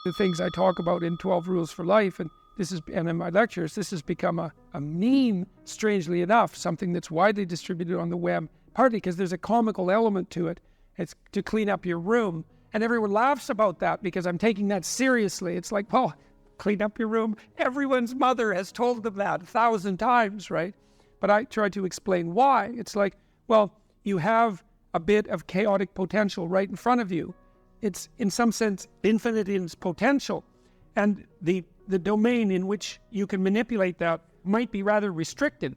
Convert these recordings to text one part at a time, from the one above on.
The things I talk about in 12 Rules for Life and in my lectures, this has become a meme, strangely enough, something that's widely distributed on the web, partly because there's a comical element to it. It's to clean up your room. And everyone laughs about that because I'm taking that seriously. It's like, well, clean up your room. Everyone's mother has told them that 1,000 times, right? But I try to explain why. It's like, well, you have a bit of chaotic potential right in front of you. It's, in some sense, infinite in its potential. And the domain in which you can manipulate that might be rather restricted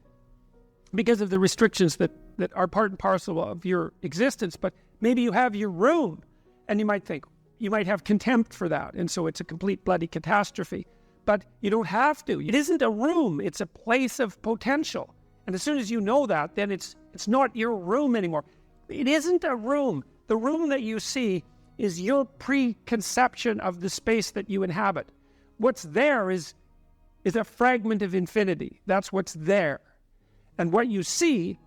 because of the restrictions that are part and parcel of your existence. But maybe you have your room, and you might think, you might have contempt for that, and so it's a complete bloody catastrophe. But you don't have to. It isn't a room, it's a place of potential. And as soon as you know that, then it's not your room anymore. It isn't a room. The room that you see is your preconception of the space that you inhabit. What's there is a fragment of infinity. That's what's there. And what you see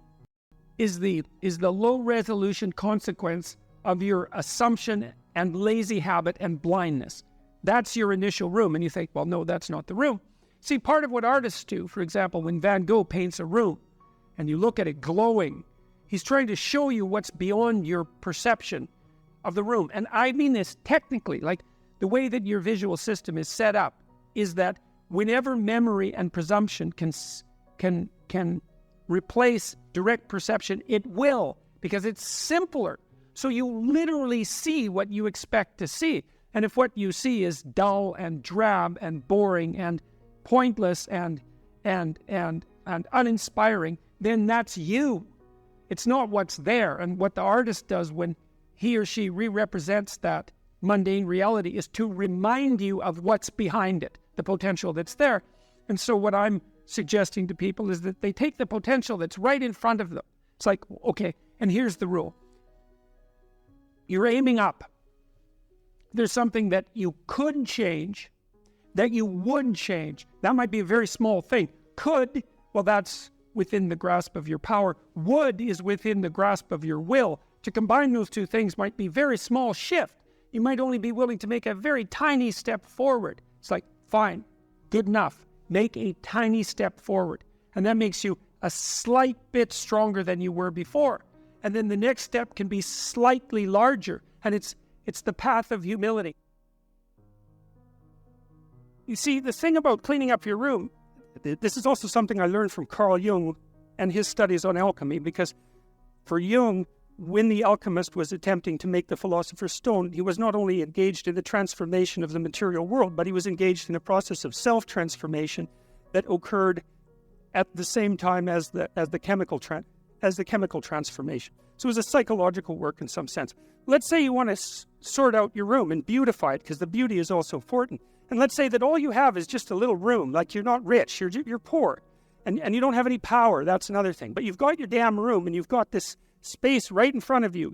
is the low-resolution consequence of your assumption and lazy habit and blindness. That's your initial room. And you think, well, no, that's not the room. See, part of what artists do, for example, when Van Gogh paints a room and you look at it glowing, he's trying to show you what's beyond your perception of the room. And I mean this technically, like the way that your visual system is set up is that whenever memory and presumption can replace direct perception, it will, because it's simpler. So you literally see what you expect to see. And if what you see is dull and drab and boring and pointless and uninspiring, then that's you. It's not what's there. And what the artist does when he or she re-represents that mundane reality is to remind you of what's behind it, the potential that's there. And so what I'm suggesting to people is that they take the potential that's right in front of them. It's like, okay, and here's the rule. You're aiming up. There's something that you could change, that you would change. That might be a very small thing. Could, well, that's within the grasp of your power. Would is within the grasp of your will. To combine those two things might be a very small shift. You might only be willing to make a very tiny step forward. It's like, fine, good enough. Make a tiny step forward. And that makes you a slight bit stronger than you were before. And then the next step can be slightly larger. And it's the path of humility. You see, the thing about cleaning up your room, this is also something I learned from Carl Jung and his studies on alchemy, because for Jung, when the alchemist was attempting to make the philosopher's stone, he was not only engaged in the transformation of the material world, but he was engaged in a process of self-transformation that occurred at the same time as the chemical transformation. So it was a psychological work in some sense. Let's say you want to sort out your room and beautify it, because the beauty is also important. And let's say that all you have is just a little room, like you're not rich, you're poor, and you don't have any power. That's another thing. But you've got your damn room, and you've got this space right in front of you,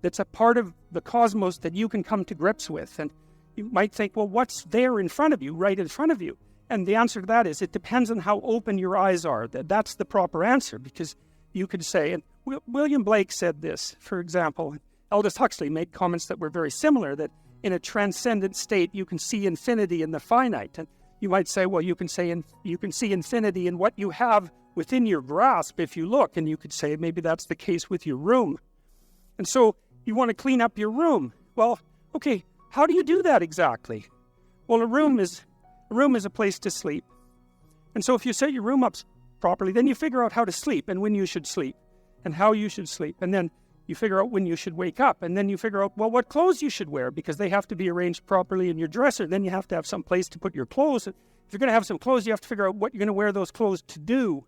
that's a part of the cosmos that you can come to grips with. And you might think, well, what's there in front of you, right in front of you? And the answer to that is it depends on how open your eyes are. That's the proper answer, because you could say, and William Blake said this, for example. Aldous Huxley made comments that were very similar, that in a transcendent state you can see infinity in the finite. And you might say, well, you can see infinity in what you have within your grasp if you look, and you could say maybe that's the case with your room. And so you want to clean up your room. Well, okay, how do you do that exactly? Well, a room is a place to sleep. And so if you set your room up properly, then you figure out how to sleep and when you should sleep and how you should sleep. And then you figure out when you should wake up. And then you figure out, well, what clothes you should wear, because they have to be arranged properly in your dresser. Then you have to have some place to put your clothes. If you're going to have some clothes, you have to figure out what you're going to wear those clothes to do,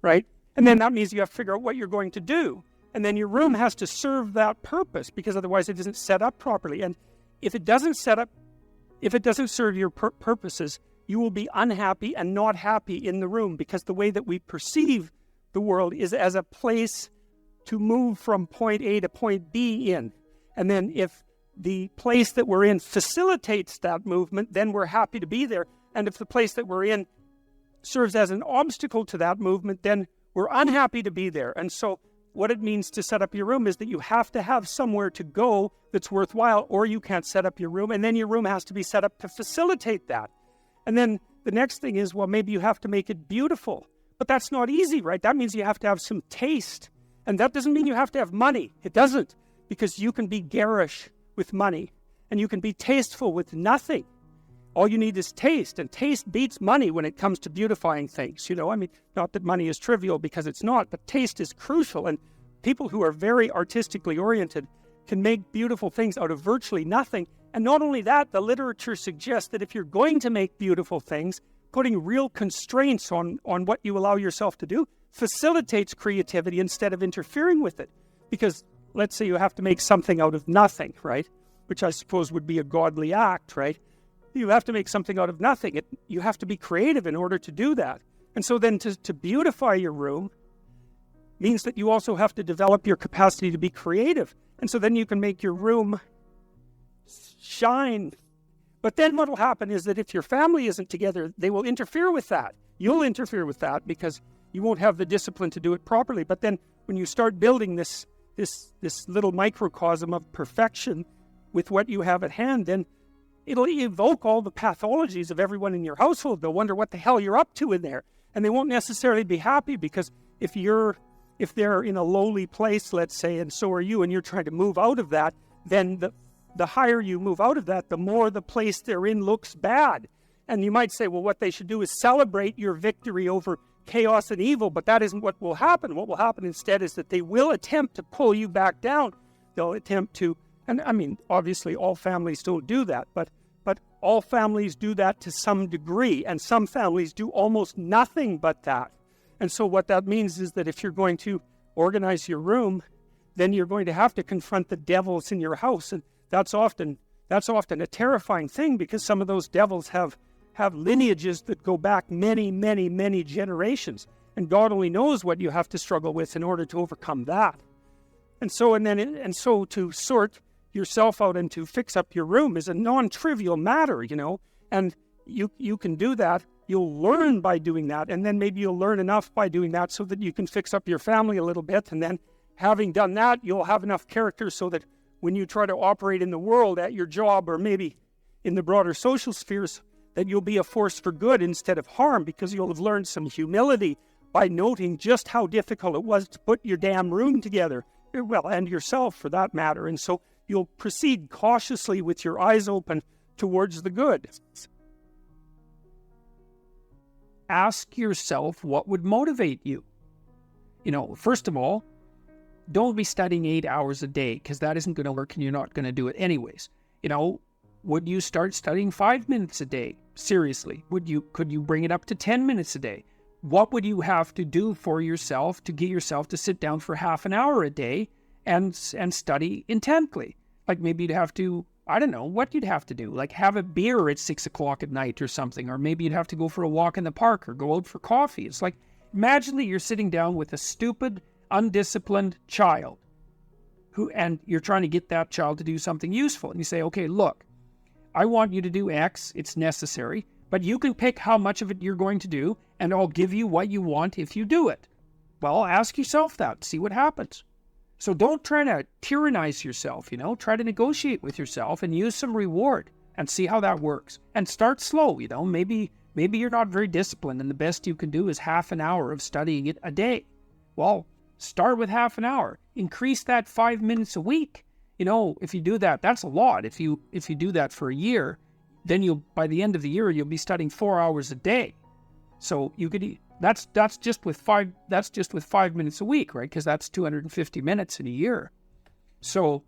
right? And then that means you have to figure out what you're going to do. And then your room has to serve that purpose, because otherwise it isn't set up properly. And if it doesn't serve your purposes, you will be unhappy and not happy in the room, because the way that we perceive the world is as a place to move from point A to point B in. And then if the place that we're in facilitates that movement, then we're happy to be there. And if the place that we're in serves as an obstacle to that movement, then we're unhappy to be there. And so what it means to set up your room is that you have to have somewhere to go that's worthwhile, or you can't set up your room, and then your room has to be set up to facilitate that. And then the next thing is, well, maybe you have to make it beautiful. But that's not easy, right? That means you have to have some taste. And that doesn't mean you have to have money. It doesn't. Because you can be garish with money, and you can be tasteful with nothing. All you need is taste, and taste beats money when it comes to beautifying things. I mean, not that money is trivial, because it's not, but taste is crucial. And people who are very artistically oriented can make beautiful things out of virtually nothing. And not only that, the literature suggests that if you're going to make beautiful things, putting real constraints on what you allow yourself to do facilitates creativity instead of interfering with it. Because let's say you have to make something out of nothing, right? Which I suppose would be a godly act, right? You have to make something out of nothing. You have to be creative in order to do that. And so then to beautify your room means that you also have to develop your capacity to be creative. And so then you can make your room shine. But then what will happen is that if your family isn't together, they will interfere with that. You'll interfere with that because you won't have the discipline to do it properly. But then when you start building this little microcosm of perfection with what you have at hand, then it'll evoke all the pathologies of everyone in your household. They'll wonder what the hell you're up to in there. And they won't necessarily be happy, because if they're in a lowly place, let's say, and so are you, and you're trying to move out of that, then the higher you move out of that, the more the place they're in looks bad. And you might say, well, what they should do is celebrate your victory over chaos and evil, but that isn't what will happen. What will happen instead is that they will attempt to pull you back down. They'll attempt to, and I mean, obviously all families don't do that, but all families do that to some degree, and some families do almost nothing but that. And so what that means is that if you're going to organize your room, then you're going to have to confront the devils in your house. And that's often a terrifying thing, because some of those devils have lineages that go back many, many, many generations. And God only knows what you have to struggle with in order to overcome that. And so to sort yourself out and to fix up your room is a non-trivial matter, and you can do that. You'll learn by doing that, and then maybe you'll learn enough by doing that so that you can fix up your family a little bit, and then having done that, you'll have enough character so that when you try to operate in the world at your job, or maybe in the broader social spheres, that you'll be a force for good instead of harm, because you'll have learned some humility by noting just how difficult it was to put your damn room together, well, and yourself for that matter. And so you'll proceed cautiously with your eyes open towards the good. Ask yourself what would motivate you. First of all, don't be studying 8 hours a day, because that isn't going to work and you're not going to do it anyways. Would you start studying 5 minutes a day? Seriously, could you bring it up to 10 minutes a day? What would you have to do for yourself to get yourself to sit down for half an hour a day and study intently? Like maybe you'd have to, I don't know what you'd have to do, like have a beer at 6 o'clock at night or something, or maybe you'd have to go for a walk in the park or go out for coffee. It's like, imagine that you're sitting down with a stupid, undisciplined child and you're trying to get that child to do something useful. And you say, okay, look, I want you to do X, it's necessary, but you can pick how much of it you're going to do, and I'll give you what you want if you do it. Well, ask yourself that, see what happens. So don't try to tyrannize yourself, try to negotiate with yourself and use some reward and see how that works. And start slow, maybe you're not very disciplined and the best you can do is half an hour of studying it a day. Well, start with half an hour, increase that 5 minutes a week. If you do that, that's a lot. If you do that for a year, then by the end of the year, you'll be studying 4 hours a day. So you could, that's just with 5 minutes a week, right? Because that's 250 minutes in a year. So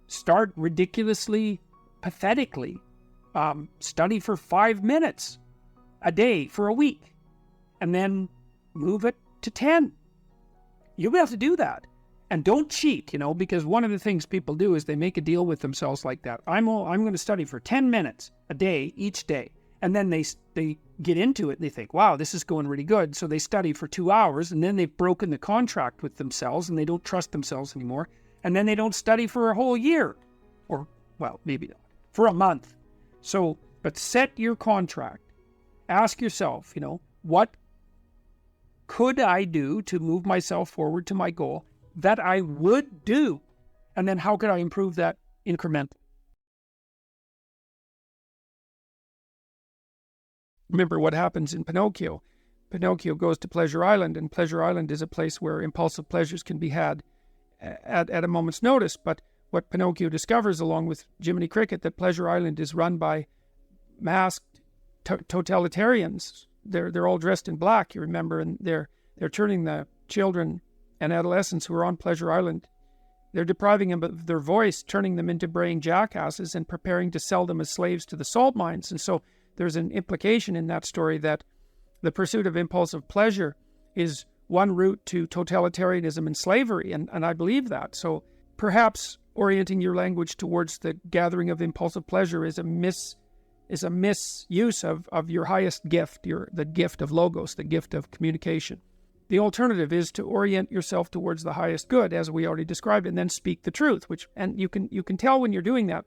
start ridiculously, pathetically, study for 5 minutes a day for a week, and then move it to 10. You'll be able to do that. And don't cheat, because one of the things people do is they make a deal with themselves like that. I'm going to study for 10 minutes a day, each day. And then they get into it and they think, wow, this is going really good. So they study for 2 hours, and then they've broken the contract with themselves and they don't trust themselves anymore. And then they don't study for a whole year, or, well, maybe not, for a month. So, but set your contract. Ask yourself, what could I do to move myself forward to my goal that I would do. And then how could I improve that incrementally? Remember what happens in Pinocchio. Pinocchio goes to Pleasure Island, and Pleasure Island is a place where impulsive pleasures can be had at a moment's notice. But what Pinocchio discovers, along with Jiminy Cricket, that Pleasure Island is run by masked totalitarians. They're all dressed in black, you remember, and they're turning the children and adolescents who are on Pleasure Island, they're depriving them of their voice, turning them into braying jackasses, and preparing to sell them as slaves to the salt mines. And so there's an implication in that story that the pursuit of impulsive pleasure is one route to totalitarianism and slavery, and I believe that. So perhaps orienting your language towards the gathering of impulsive pleasure is a misuse of your highest gift, the gift of logos, the gift of communication. The alternative is to orient yourself towards the highest good, as we already described, and then speak the truth. And you can tell when you're doing that,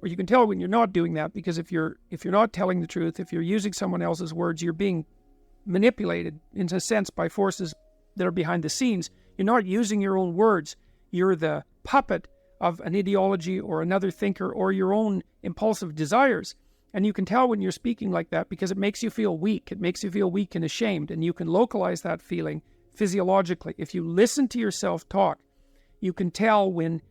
or you can tell when you're not doing that, because if you're not telling the truth, if you're using someone else's words, you're being manipulated in a sense by forces that are behind the scenes. You're not using your own words. You're the puppet of an ideology or another thinker or your own impulsive desires. And you can tell when you're speaking like that because it makes you feel weak. It makes you feel weak and ashamed. And you can localize that feeling physiologically. If you listen to yourself talk, you can tell when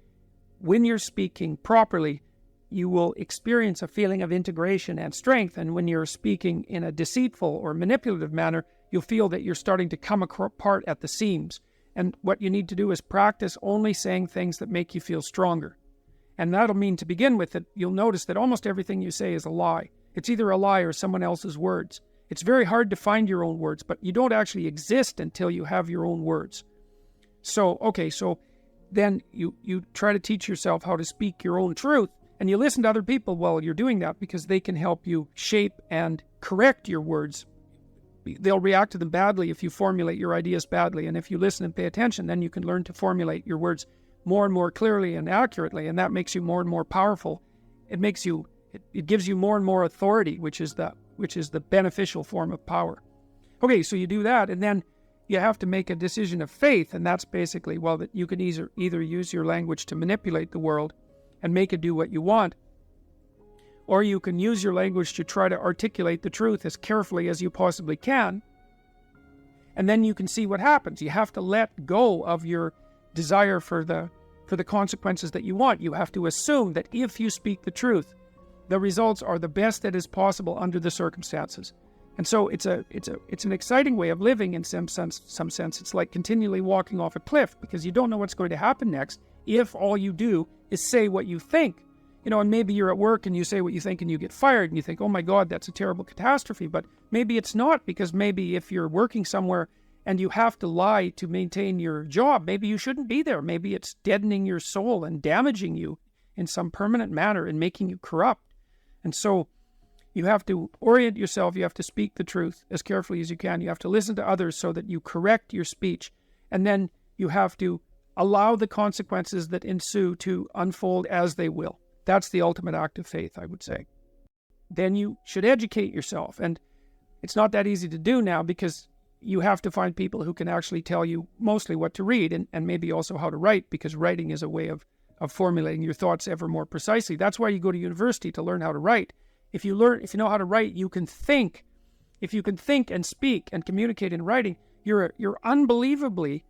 you're speaking properly, you will experience a feeling of integration and strength. And when you're speaking in a deceitful or manipulative manner, you'll feel that you're starting to come apart at the seams. And what you need to do is practice only saying things that make you feel stronger. And that'll mean, to begin with, that you'll notice that almost everything you say is a lie. It's either a lie or someone else's words. It's very hard to find your own words, but you don't actually exist until you have your own words. So then you try to teach yourself how to speak your own truth, and you listen to other people while you're doing that, because they can help you shape and correct your words. They'll react to them badly if you formulate your ideas badly, and if you listen and pay attention, then you can learn to formulate your words more and more clearly and accurately, and that makes you more and more powerful. It gives you more and more authority, which is the beneficial form of power. Okay, so you do that, and then you have to make a decision of faith, and that's basically, that you can either use your language to manipulate the world and make it do what you want, or you can use your language to try to articulate the truth as carefully as you possibly can, and then you can see what happens. You have to let go of your desire for the consequences that you want. You have to assume that if you speak the truth, the results are the best that is possible under the circumstances. And so it's an exciting way of living in some sense. It's like continually walking off a cliff, because you don't know what's going to happen next if all you do is say what you think. And maybe you're at work and you say what you think and you get fired and you think, oh my God, that's a terrible catastrophe. But maybe it's not, because maybe if you're working somewhere and you have to lie to maintain your job, maybe you shouldn't be there. Maybe it's deadening your soul and damaging you in some permanent manner and making you corrupt. And so you have to orient yourself. You have to speak the truth as carefully as you can. You have to listen to others so that you correct your speech. And then you have to allow the consequences that ensue to unfold as they will. That's the ultimate act of faith, I would say. Then you should educate yourself. And it's not that easy to do now, because you have to find people who can actually tell you mostly what to read and maybe also how to write, because writing is a way of formulating your thoughts ever more precisely. That's why you go to university, to learn how to write. If you know how to write, you can think. If you can think and speak and communicate in writing, you're unbelievably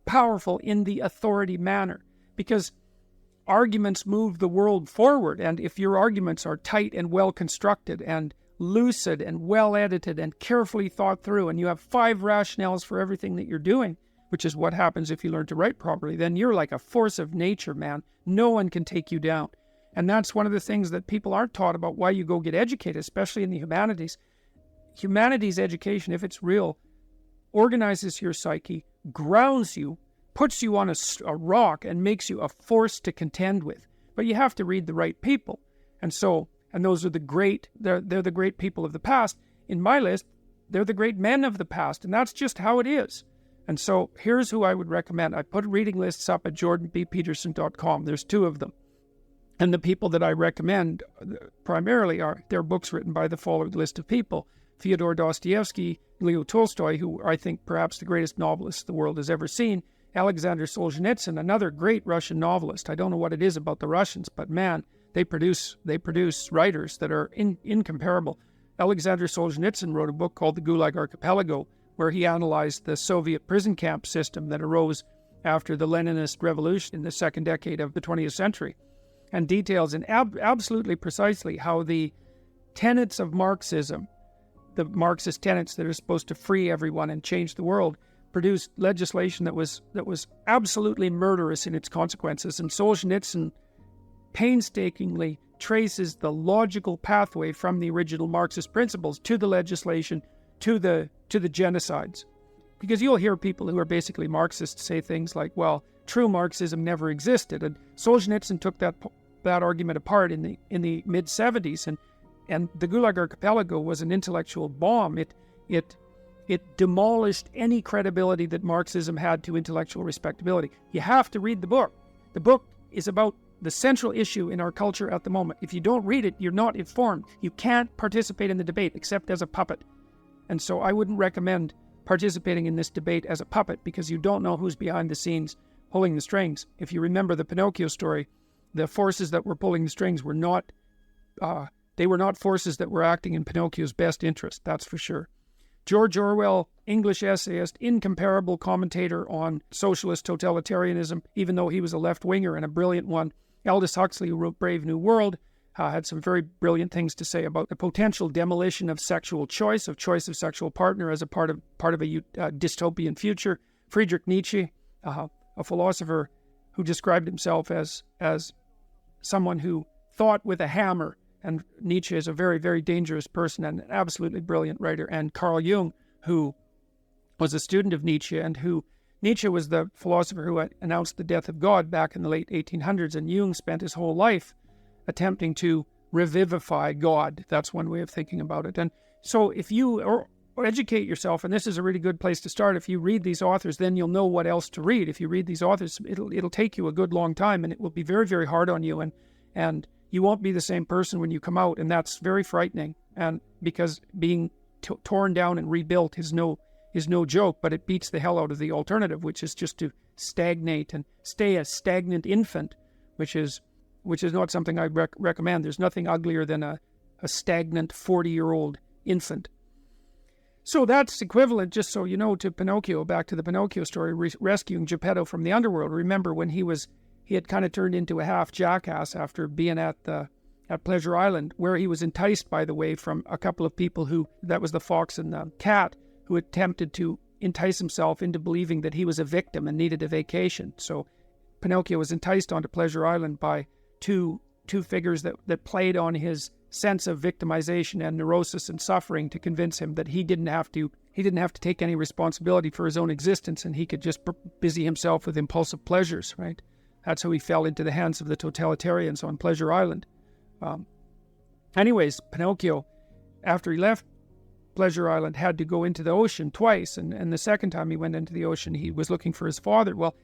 powerful in the authority manner, because arguments move the world forward. And if your arguments are tight and well constructed and lucid and well edited and carefully thought through, and you have 5 rationales for everything that you're doing, which is what happens if you learn to write properly, then you're like a force of nature, man. No one can take you down. And that's one of the things that people aren't taught about why you go get educated, especially in the humanities. Humanities education, if it's real, organizes your psyche, grounds you, puts you on a rock, and makes you a force to contend with. But you have to read the right people. And those are the great, they're the great people of the past. In my list, they're the great men of the past, and that's just how it is. And so here's who I would recommend. I put reading lists up at jordanbpeterson.com. There's 2 of them. And the people that I recommend primarily they're books written by the following list of people: Fyodor Dostoevsky, Leo Tolstoy, who I think perhaps the greatest novelist the world has ever seen, Alexander Solzhenitsyn, another great Russian novelist. I don't know what it is about the Russians, but man, they produce writers that are incomparable. Alexander Solzhenitsyn wrote a book called The Gulag Archipelago, where he analyzed the Soviet prison camp system that arose after the Leninist revolution in the second decade of the 20th century, and details in absolutely precisely how the tenets of Marxism, the Marxist tenets that are supposed to free everyone and change the world, produced legislation that was absolutely murderous in its consequences. And Solzhenitsyn painstakingly traces the logical pathway from the original Marxist principles to the legislation, to the genocides. Because you'll hear people who are basically Marxists say things like, well, true Marxism never existed. And Solzhenitsyn took that argument apart in the mid-70s, and the Gulag Archipelago was an intellectual bomb. It demolished any credibility that Marxism had to intellectual respectability. You have to read the book. The book is about the central issue in our culture at the moment. If you don't read it, you're not informed. You can't participate in the debate except as a puppet. And so I wouldn't recommend participating in this debate as a puppet, because you don't know who's behind the scenes pulling the strings. If you remember the Pinocchio story, the forces that were pulling the strings were not forces that were acting in Pinocchio's best interest, that's for sure. George Orwell, English essayist, incomparable commentator on socialist totalitarianism, even though he was a left-winger and a brilliant one. Aldous Huxley, who wrote Brave New World, had some very brilliant things to say about the potential demolition of sexual choice, of sexual partner as a part of a dystopian future. Friedrich Nietzsche, a philosopher who described himself as someone who thought with a hammer. And Nietzsche is a very, very dangerous person and an absolutely brilliant writer. And Carl Jung, who was a student of Nietzsche, and who Nietzsche was the philosopher who had announced the death of God back in the late 1800s, and Jung spent his whole life attempting to revivify God. That's one way of thinking about it. And so if you or educate yourself, and this is a really good place to start, if you read these authors, then you'll know what else to read. If you read these authors, it'll take you a good long time, and it will be very, very hard on you, and you won't be the same person when you come out, and that's very frightening. And because being torn down and rebuilt is no joke, but it beats the hell out of the alternative, which is just to stagnate and stay a stagnant infant, which is not something I recommend. There's nothing uglier than a stagnant 40-year-old infant. So that's equivalent, just so you know, to Pinocchio. Back to the Pinocchio story, rescuing Geppetto from the underworld. Remember when he had kind of turned into a half jackass after being at Pleasure Island, where he was enticed, by the way, from a couple of people that was the fox and the cat, who attempted to entice himself into believing that he was a victim and needed a vacation. So Pinocchio was enticed onto Pleasure Island by two figures that played on his sense of victimization and neurosis and suffering to convince him that he didn't have to take any responsibility for his own existence, and he could just busy himself with impulsive pleasures, right? That's how he fell into the hands of the totalitarians on Pleasure Island. Anyways, Pinocchio, after he left Pleasure Island, had to go into the ocean twice, and the second time he went into the ocean, he was looking for his father. Well,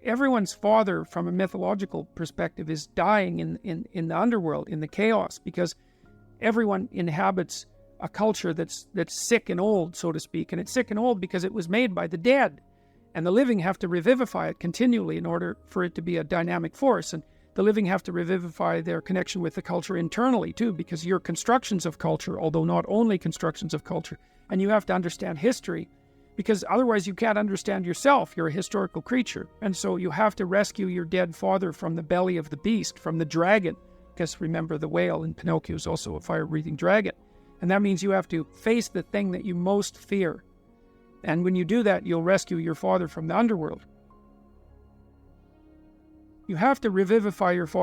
everyone's father, from a mythological perspective, is dying in the underworld, in the chaos, because everyone inhabits a culture that's sick and old, so to speak, and it's sick and old because it was made by the dead. And the living have to revivify it continually in order for it to be a dynamic force. And the living have to revivify their connection with the culture internally too, because you're constructions of culture, although not only constructions of culture. And you have to understand history, because otherwise you can't understand yourself. You're a historical creature. And so you have to rescue your dead father from the belly of the beast, from the dragon. Because remember, the whale in Pinocchio is also a fire-breathing dragon. And that means you have to face the thing that you most fear. And when you do that, you'll rescue your father from the underworld. You have to revivify your father